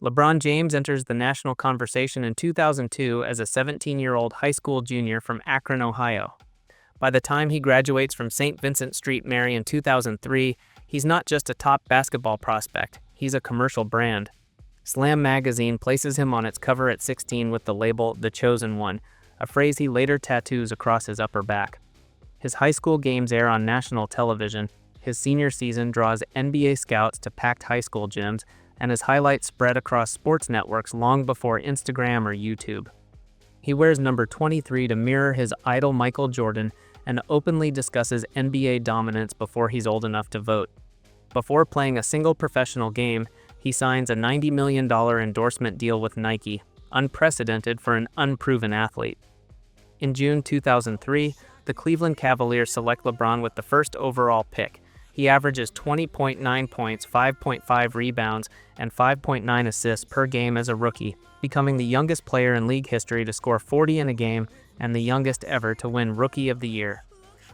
LeBron James enters the national conversation in 2002 as a 17-year-old high school junior from Akron, Ohio. By the time he graduates from St. Vincent St. Mary in 2003, he's not just a top basketball prospect, he's a commercial brand. Slam magazine places him on its cover at 16 with the label "The Chosen One," a phrase he later tattoos across his upper back. His high school games air on national television, his senior season draws NBA scouts to packed high school gyms, and his highlights spread across sports networks long before Instagram or YouTube. He wears number 23 to mirror his idol Michael Jordan and openly discusses NBA dominance before he's old enough to vote. Before playing a single professional game, he signs a $90 million endorsement deal with Nike, unprecedented for an unproven athlete. In June 2003, the Cleveland Cavaliers select LeBron with the first overall pick. He averages 20.9 points, 5.5 rebounds, and 5.9 assists per game as a rookie, becoming the youngest player in league history to score 40 in a game and the youngest ever to win Rookie of the Year.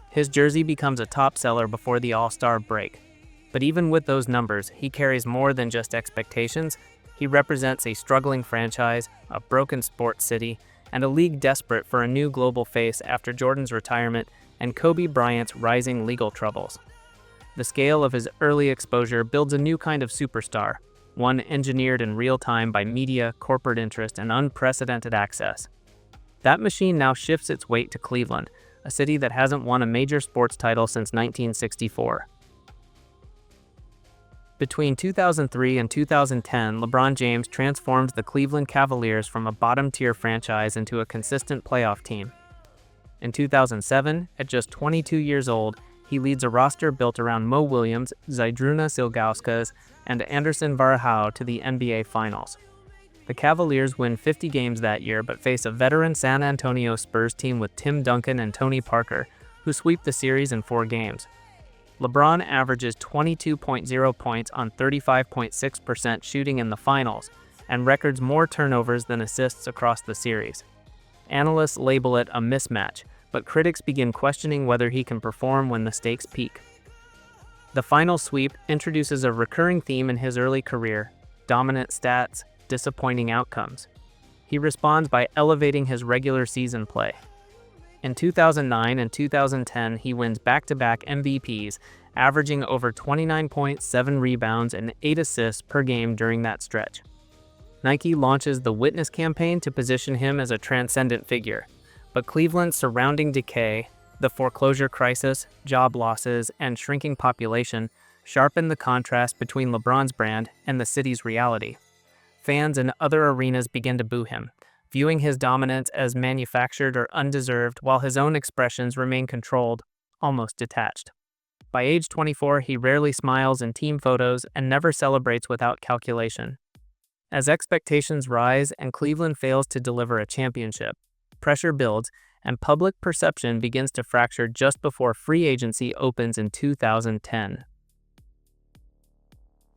His jersey becomes a top seller before the All-Star break. But even with those numbers, he carries more than just expectations. He represents a struggling franchise, a broken sports city, and a league desperate for a new global face after Jordan's retirement and Kobe Bryant's rising legal troubles. The scale of his early exposure builds a new kind of superstar, one engineered in real time by media, corporate interest, and unprecedented access. That machine now shifts its weight to Cleveland, a city that hasn't won a major sports title since 1964. Between 2003 and 2010, LeBron James transformed the Cleveland Cavaliers from a bottom-tier franchise into a consistent playoff team. In 2007, at just 22 years old, he leads a roster built around Mo Williams, Zydrunas Ilgauskas, and Anderson Varejao to the NBA Finals. The Cavaliers win 50 games that year but face a veteran San Antonio Spurs team with Tim Duncan and Tony Parker, who sweep the series in 4 games. LeBron averages 22.0 points on 35.6% shooting in the finals and records more turnovers than assists across the series. Analysts label it a mismatch, but critics begin questioning whether he can perform when the stakes peak. The final sweep introduces a recurring theme in his early career: dominant stats, disappointing outcomes. He responds by elevating his regular season play. In 2009 and 2010, he wins back-to-back MVPs, averaging over 29 points, 7 rebounds, and 8 assists per game during that stretch. Nike launches the Witness campaign to position him as a transcendent figure. But Cleveland's surrounding decay, the foreclosure crisis, job losses, and shrinking population sharpen the contrast between LeBron's brand and the city's reality. Fans in other arenas begin to boo him, viewing his dominance as manufactured or undeserved, while his own expressions remain controlled, almost detached. By age 24, he rarely smiles in team photos and never celebrates without calculation. As expectations rise and Cleveland fails to deliver a championship, pressure builds, and public perception begins to fracture just before free agency opens in 2010.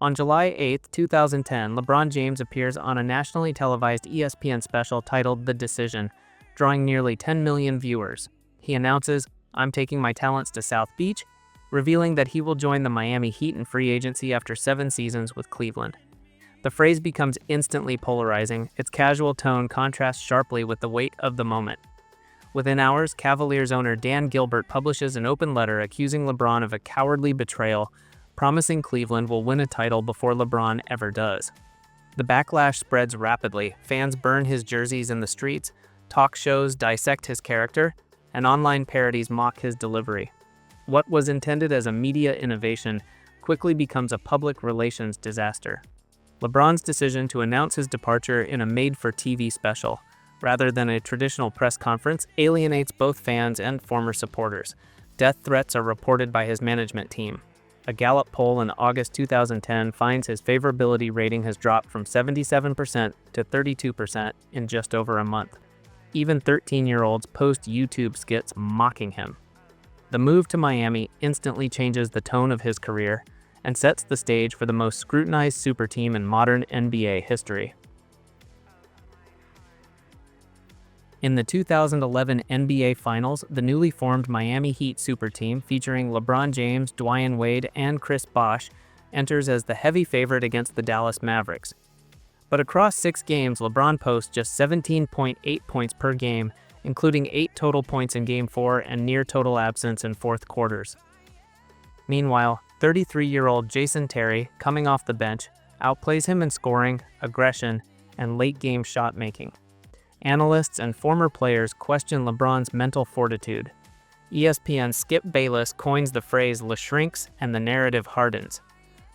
On July 8, 2010, LeBron James appears on a nationally televised ESPN special titled The Decision, drawing nearly 10 million viewers. He announces, "I'm taking my talents to South Beach," revealing that he will join the Miami Heat in free agency after 7 seasons with Cleveland. The phrase becomes instantly polarizing. Its casual tone contrasts sharply with the weight of the moment. Within hours, Cavaliers owner Dan Gilbert publishes an open letter accusing LeBron of a cowardly betrayal, promising Cleveland will win a title before LeBron ever does. The backlash spreads rapidly. Fans burn his jerseys in the streets, talk shows dissect his character, and online parodies mock his delivery. What was intended as a media innovation quickly becomes a public relations disaster. LeBron's decision to announce his departure in a made-for-TV special, rather than a traditional press conference, alienates both fans and former supporters. Death threats are reported by his management team. A Gallup poll in August 2010 finds his favorability rating has dropped from 77% to 32% in just over a month. Even 13-year-olds post YouTube skits mocking him. The move to Miami instantly changes the tone of his career and sets the stage for the most scrutinized super team in modern NBA history. In the 2011 NBA Finals, the newly formed Miami Heat super team, featuring LeBron James, Dwyane Wade, and Chris Bosh, enters as the heavy favorite against the Dallas Mavericks. But across 6 games, LeBron posts just 17.8 points per game, including 8 total points in Game 4 and near total absence in fourth quarters. Meanwhile, 33-year-old Jason Terry, coming off the bench, outplays him in scoring, aggression, and late-game shot-making. Analysts and former players question LeBron's mental fortitude. ESPN's Skip Bayless coins the phrase "Le shrinks" and the narrative hardens.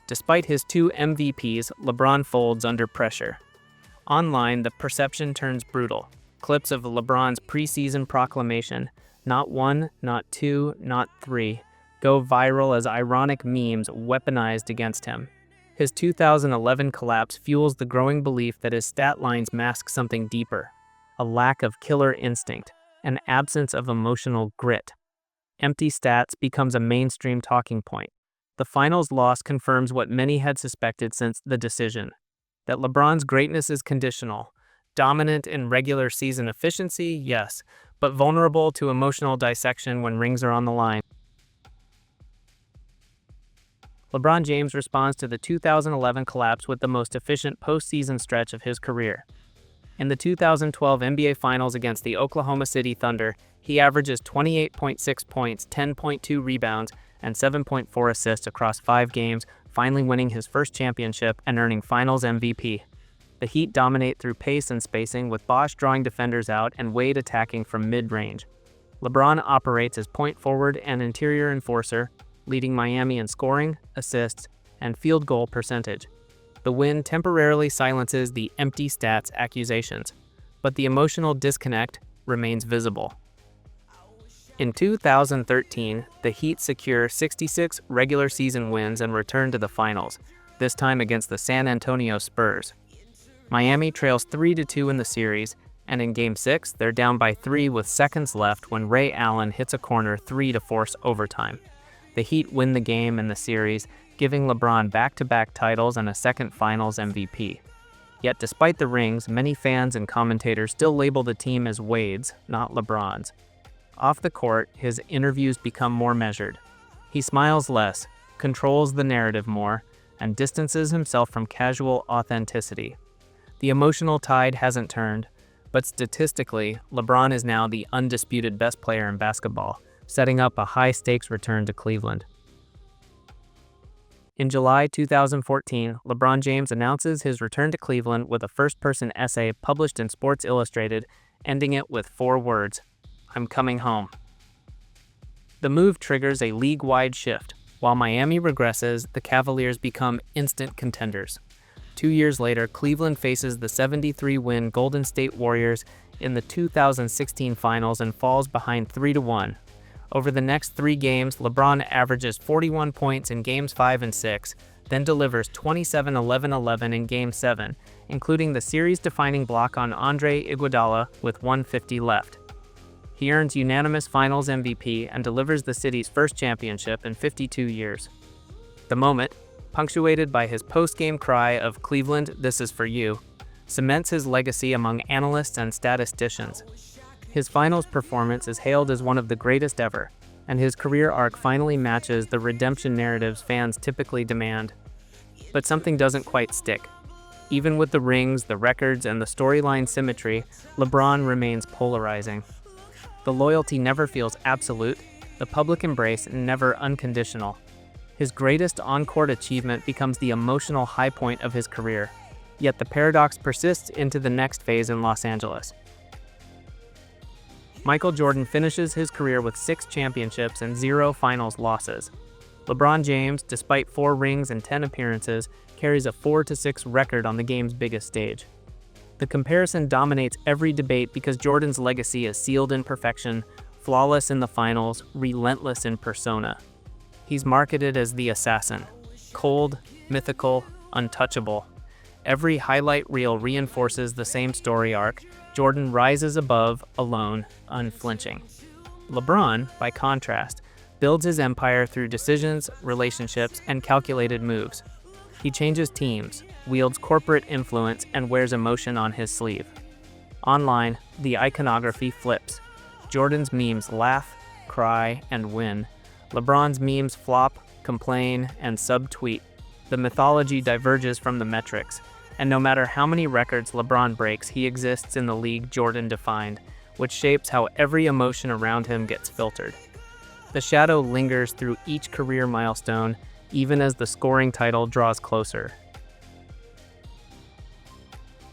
Despite his 2 MVPs, LeBron folds under pressure. Online, the perception turns brutal. Clips of LeBron's preseason proclamation, "Not 1, not 2, not 3, go viral as ironic memes weaponized against him. His 2011 collapse fuels the growing belief that his stat lines mask something deeper: a lack of killer instinct, an absence of emotional grit. Empty stats becomes a mainstream talking point. The finals loss confirms what many had suspected since the decision: that LeBron's greatness is conditional. Dominant in regular season efficiency, yes, but vulnerable to emotional dissection when rings are on the line. LeBron James responds to the 2011 collapse with the most efficient postseason stretch of his career. In the 2012 NBA Finals against the Oklahoma City Thunder, he averages 28.6 points, 10.2 rebounds, and 7.4 assists across 5 games, finally winning his first championship and earning Finals MVP. The Heat dominate through pace and spacing, with Bosh drawing defenders out and Wade attacking from mid-range. LeBron operates as point forward and interior enforcer, leading Miami in scoring, assists, and field goal percentage. The win temporarily silences the empty stats accusations, but the emotional disconnect remains visible. In 2013, the Heat secure 66 regular season wins and return to the finals, this time against the San Antonio Spurs. Miami trails 3-2 in the series, and in Game 6, they're down by 3 with seconds left when Ray Allen hits a corner 3 to force overtime. The Heat win the game and the series, giving LeBron back-to-back titles and a second Finals MVP. Yet despite the rings, many fans and commentators still label the team as Wade's, not LeBron's. Off the court, his interviews become more measured. He smiles less, controls the narrative more, and distances himself from casual authenticity. The emotional tide hasn't turned, but statistically, LeBron is now the undisputed best player in basketball, setting up a high-stakes return to Cleveland. In July 2014, LeBron James announces his return to Cleveland with a first-person essay published in Sports Illustrated, ending it with 4 words: "I'm coming home." The move triggers a league-wide shift. While Miami regresses, the Cavaliers become instant contenders. 2 years later, Cleveland faces the 73-win Golden State Warriors in the 2016 Finals and falls behind 3-1. Over the next 3 games, LeBron averages 41 points in Games 5 and 6, then delivers 27-11-11 in Game 7, including the series-defining block on Andre Iguodala with 1:50 left. He earns unanimous Finals MVP and delivers the city's first championship in 52 years. The moment, punctuated by his post-game cry of "Cleveland, this is for you," cements his legacy among analysts and statisticians. His Finals performance is hailed as one of the greatest ever, and his career arc finally matches the redemption narratives fans typically demand. But something doesn't quite stick. Even with the rings, the records, and the storyline symmetry, LeBron remains polarizing. The loyalty never feels absolute, the public embrace never unconditional. His greatest on-court achievement becomes the emotional high point of his career, yet the paradox persists into the next phase in Los Angeles. Michael Jordan finishes his career with 6 championships and 0 finals losses. LeBron James, despite 4 rings and 10 appearances, carries a 4-6 record on the game's biggest stage. The comparison dominates every debate because Jordan's legacy is sealed in perfection, flawless in the finals, relentless in persona. He's marketed as the assassin, cold, mythical, untouchable. Every highlight reel reinforces the same story arc: Jordan rises above, alone, unflinching. LeBron, by contrast, builds his empire through decisions, relationships, and calculated moves. He changes teams, wields corporate influence, and wears emotion on his sleeve. Online, the iconography flips. Jordan's memes laugh, cry, and win. LeBron's memes flop, complain, and subtweet. The mythology diverges from the metrics. And no matter how many records LeBron breaks, he exists in the league Jordan defined, which shapes how every emotion around him gets filtered. The shadow lingers through each career milestone, even as the scoring title draws closer.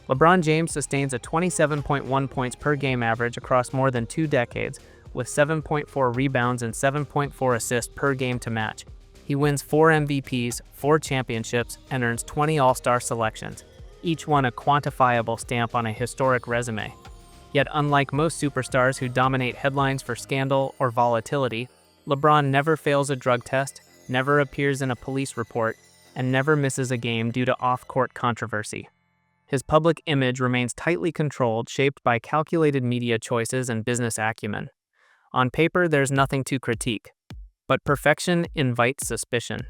LeBron James sustains a 27.1 points per game average across more than 2 decades, with 7.4 rebounds and 7.4 assists per game to match. He wins 4 MVPs, 4 championships, and earns 20 All-Star selections, each one a quantifiable stamp on a historic resume. Yet unlike most superstars who dominate headlines for scandal or volatility, LeBron never fails a drug test, never appears in a police report, and never misses a game due to off-court controversy. His public image remains tightly controlled, shaped by calculated media choices and business acumen. On paper, there's nothing to critique, but perfection invites suspicion.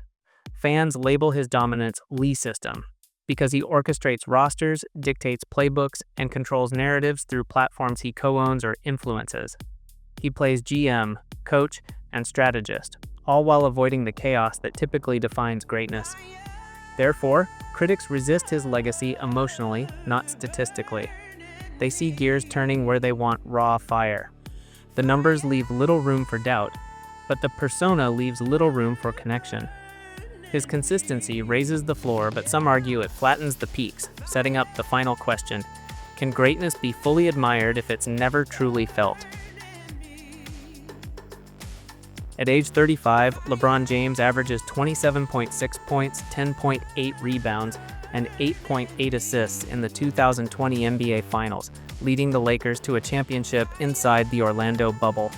Fans label his dominance Lee system because he orchestrates rosters, dictates playbooks, and controls narratives through platforms he co-owns or influences. He plays GM, coach, and strategist, all while avoiding the chaos that typically defines greatness. Therefore, critics resist his legacy emotionally, not statistically. They see gears turning where they want raw fire. The numbers leave little room for doubt, but the persona leaves little room for connection. His consistency raises the floor, but some argue it flattens the peaks, setting up the final question: can greatness be fully admired if it's never truly felt? At age 35, LeBron James averages 27.6 points, 10.8 rebounds, and 8.8 assists in the 2020 NBA Finals, leading the Lakers to a championship inside the Orlando bubble.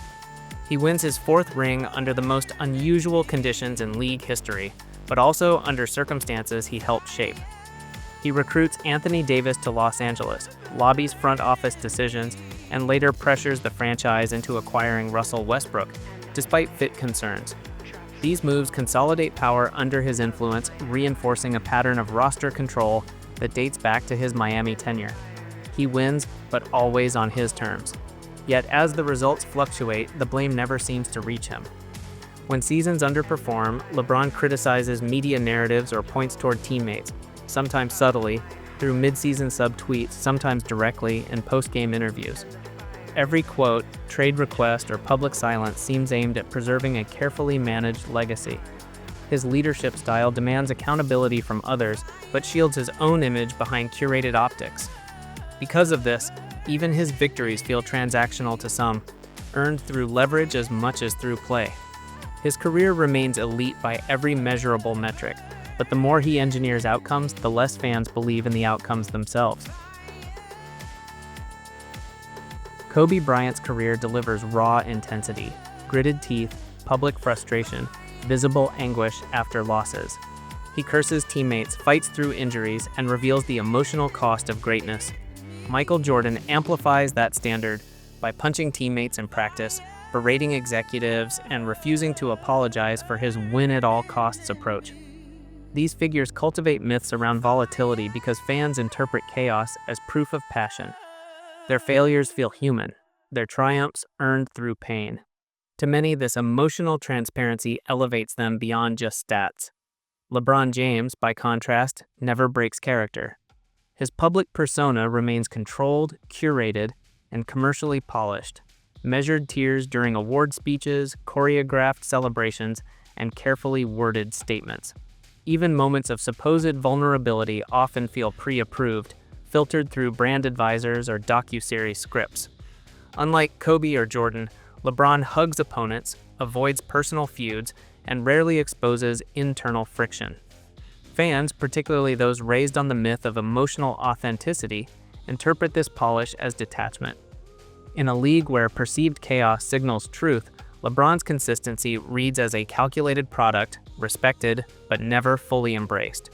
He wins his 4th ring under the most unusual conditions in league history, but also under circumstances he helped shape. He recruits Anthony Davis to Los Angeles, lobbies front office decisions, and later pressures the franchise into acquiring Russell Westbrook, despite fit concerns. These moves consolidate power under his influence, reinforcing a pattern of roster control that dates back to his Miami tenure. He wins, but always on his terms. Yet as the results fluctuate, the blame never seems to reach him. When seasons underperform, LeBron criticizes media narratives or points toward teammates, sometimes subtly, through mid-season sub-tweets, sometimes directly in post-game interviews. Every quote, trade request, or public silence seems aimed at preserving a carefully managed legacy. His leadership style demands accountability from others, but shields his own image behind curated optics. Because of this, even his victories feel transactional to some, earned through leverage as much as through play. His career remains elite by every measurable metric, but the more he engineers outcomes, the less fans believe in the outcomes themselves. Kobe Bryant's career delivers raw intensity, gritted teeth, public frustration, visible anguish after losses. He curses teammates, fights through injuries, and reveals the emotional cost of greatness. Michael Jordan amplifies that standard by punching teammates in practice, berating executives, and refusing to apologize for his win-at-all-costs approach. These figures cultivate myths around volatility because fans interpret chaos as proof of passion. Their failures feel human, their triumphs earned through pain. To many, this emotional transparency elevates them beyond just stats. LeBron James, by contrast, never breaks character. His public persona remains controlled, curated, and commercially polished. Measured tears during award speeches, choreographed celebrations, and carefully worded statements. Even moments of supposed vulnerability often feel pre-approved, filtered through brand advisors or docuseries scripts. Unlike Kobe or Jordan, LeBron hugs opponents, avoids personal feuds, and rarely exposes internal friction. Fans, particularly those raised on the myth of emotional authenticity, interpret this polish as detachment. In a league where perceived chaos signals truth, LeBron's consistency reads as a calculated product, respected, but never fully embraced.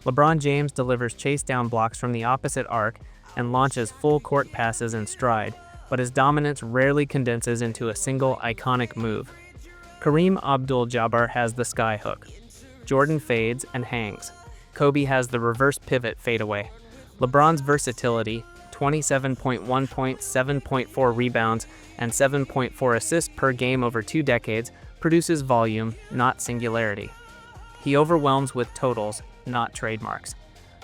LeBron James delivers chase-down blocks from the opposite arc and launches full-court passes in stride, but his dominance rarely condenses into a single iconic move. Kareem Abdul-Jabbar has the skyhook. Jordan fades and hangs. Kobe has the reverse pivot fadeaway. LeBron's versatility, 27.1 points, 7.4 rebounds, and 7.4 assists per game over 2 decades, produces volume, not singularity. He overwhelms with totals, not trademarks.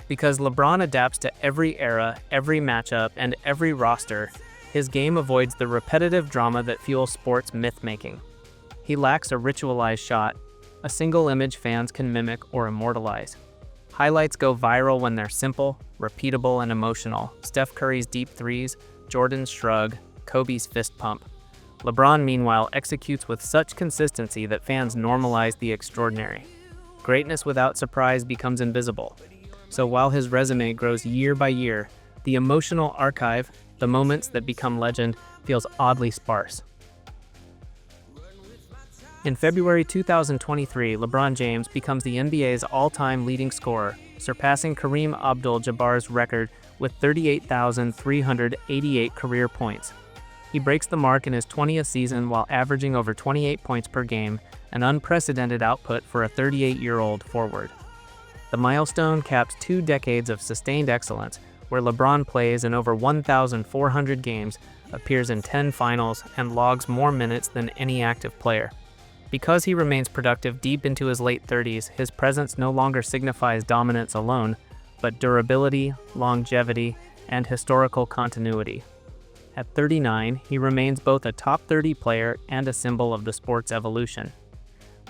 Because LeBron adapts to every era, every matchup, and every roster, his game avoids the repetitive drama that fuels sports myth-making. He lacks a ritualized shot, a single image fans can mimic or immortalize. Highlights go viral when they're simple, repeatable, and emotional. Steph Curry's deep threes, Jordan's shrug, Kobe's fist pump. LeBron, meanwhile, executes with such consistency that fans normalize the extraordinary. Greatness without surprise becomes invisible. So while his resume grows year by year, the emotional archive, the moments that become legend, feels oddly sparse. In February 2023, LeBron James becomes the NBA's all-time leading scorer, surpassing Kareem Abdul-Jabbar's record with 38,388 career points. He breaks the mark in his 20th season while averaging over 28 points per game, an unprecedented output for a 38-year-old forward. The milestone caps 2 decades of sustained excellence, where LeBron plays in over 1,400 games, appears in 10 finals, and logs more minutes than any active player. Because he remains productive deep into his late 30s, his presence no longer signifies dominance alone, but durability, longevity, and historical continuity. At 39, he remains both a top 30 player and a symbol of the sport's evolution.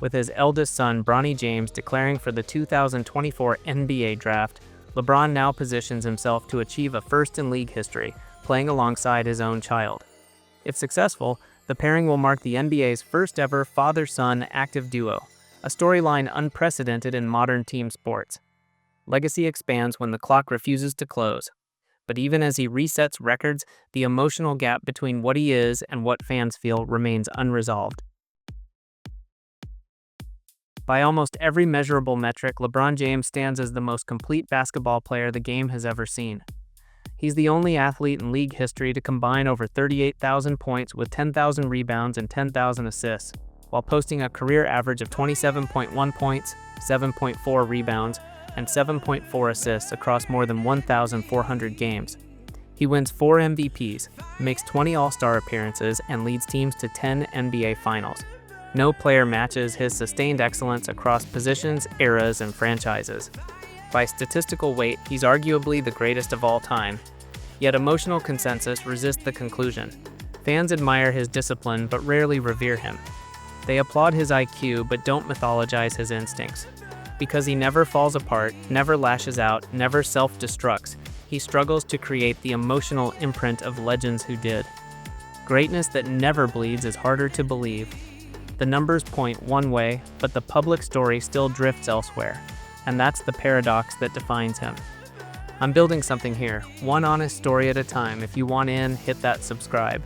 With his eldest son, Bronny James, declaring for the 2024 NBA Draft, LeBron now positions himself to achieve a first in league history, playing alongside his own child. If successful, the pairing will mark the NBA's first ever father-son active duo, a storyline unprecedented in modern team sports. Legacy expands when the clock refuses to close. But even as he resets records, the emotional gap between what he is and what fans feel remains unresolved. By almost every measurable metric, LeBron James stands as the most complete basketball player the game has ever seen. He's the only athlete in league history to combine over 38,000 points with 10,000 rebounds and 10,000 assists, while posting a career average of 27.1 points, 7.4 rebounds, and 7.4 assists across more than 1,400 games. He wins 4 MVPs, makes 20 All-Star appearances, and leads teams to 10 NBA Finals. No player matches his sustained excellence across positions, eras, and franchises. By statistical weight, he's arguably the greatest of all time. Yet emotional consensus resists the conclusion. Fans admire his discipline but rarely revere him. They applaud his IQ but don't mythologize his instincts. Because he never falls apart, never lashes out, never self-destructs, he struggles to create the emotional imprint of legends who did. Greatness that never bleeds is harder to believe. The numbers point one way, but the public story still drifts elsewhere. And that's the paradox that defines him. I'm building something here, one honest story at a time. If you want in, hit that subscribe.